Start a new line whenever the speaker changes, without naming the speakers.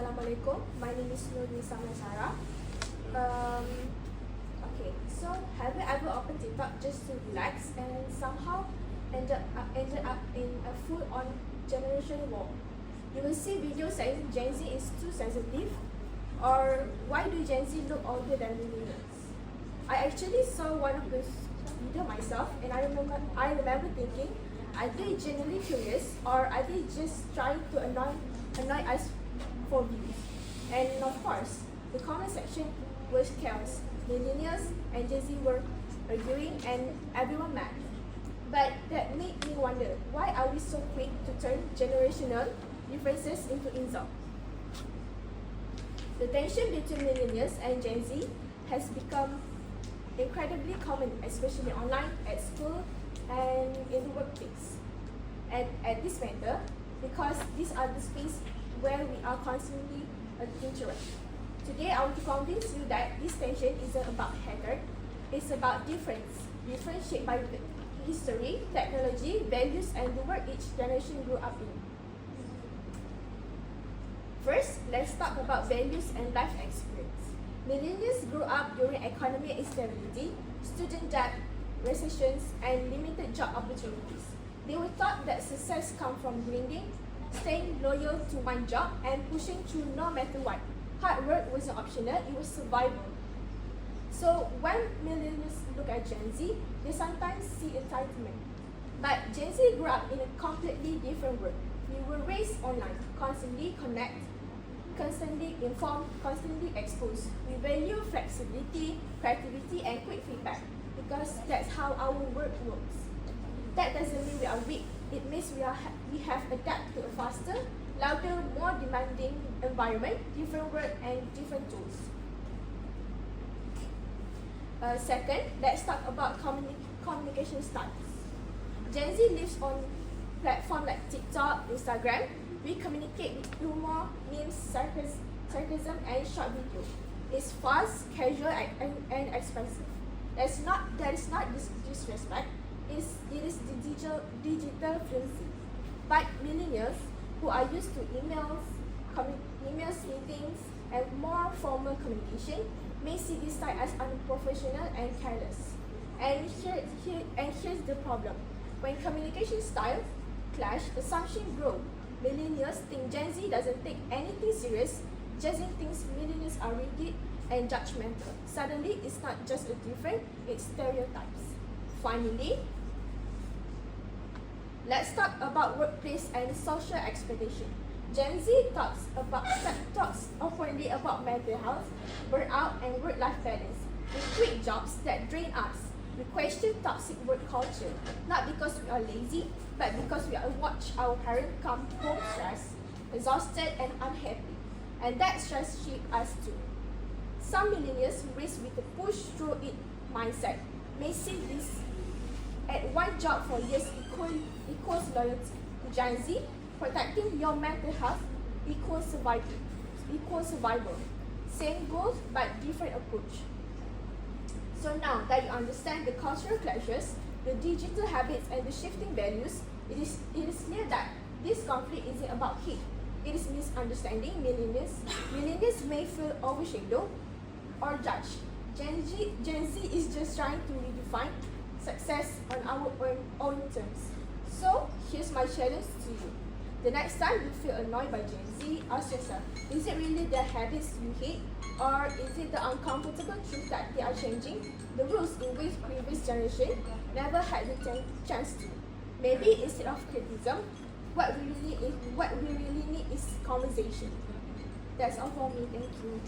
Assalamualaikum. My name is Nurisa Mazara. Okay, so have you ever opened TikTok just to relax and somehow ended up in a full-on generation war? You will see videos saying Gen Z is too sensitive, or why do Gen Z look older than millennials? I actually saw one of those videos myself, and I remember thinking, are they genuinely curious, or are they just trying to annoy us for views? And of course, the comment section was chaos. Millennials and Gen Z were arguing and everyone mad. But that made me wonder, why are we so quick to turn generational differences into insult? The tension between millennials and Gen Z has become incredibly common, especially online, at school, and in the workplace. And at this matter, because these are the space where we are constantly interacting. Today, I want to convince you that this tension isn't about hatred, it's about difference shaped by history, technology, values, and the world each generation grew up in. First, let's talk about values and life experience. Millennials grew up during economic instability, student debt, recessions, and limited job opportunities. They were taught that success comes from grinding, staying loyal to one job, and pushing through no matter what. Hard work wasn't optional, it was survival. So when millennials look at Gen Z, they sometimes see entitlement. But Gen Z grew up in a completely different world. We were raised online, constantly connect, constantly informed, constantly exposed. We value flexibility, creativity, and quick feedback because that's how our work works. That doesn't mean we are weak. It means we have adapted to a faster, louder, more demanding environment, different work, and different tools. Second, let's talk about communication styles. Gen Z lives on platforms like TikTok, Instagram. We communicate with humor, memes, sarcasm, and short video. It's fast, casual, and expressive. That is not disrespect. It is digital fluency. But millennials, who are used to emails, meetings, and more formal communication, may see this style as unprofessional and careless. And here's the problem. When communication styles clash, assumptions grow. Millennials think Gen Z doesn't take anything serious. Gen Z thinks millennials are rigid and judgmental. Suddenly, it's not just a difference, it's stereotypes. Finally, let's talk about workplace and social expectation. Gen Z talks openly about mental health, burnout, and work-life balance. We quit jobs that drain us. We question toxic work culture, not because we are lazy, but because we watch our parents come home stressed, exhausted, and unhappy. And that stress shapes us too. Some millennials raised with a push-through-it mindset may see this at one job for years equals loyalty. To Gen Z, protecting your mental health equals survival. Same goals, but different approach. So now that you understand the cultural clashes, the digital habits, and the shifting values, it is clear that this conflict isn't about hate. It is misunderstanding. Millennials may feel overshadowed or judged. Gen Z is just trying to redefine success on our own terms. So here's my challenge to you. The next time you feel annoyed by Gen Z, ask yourself, is it really their habits you hate? Or is it the uncomfortable truth that they are changing the rules in which previous generation never had the chance to? Maybe instead of criticism, what we really need is conversation. That's all for me. Thank you.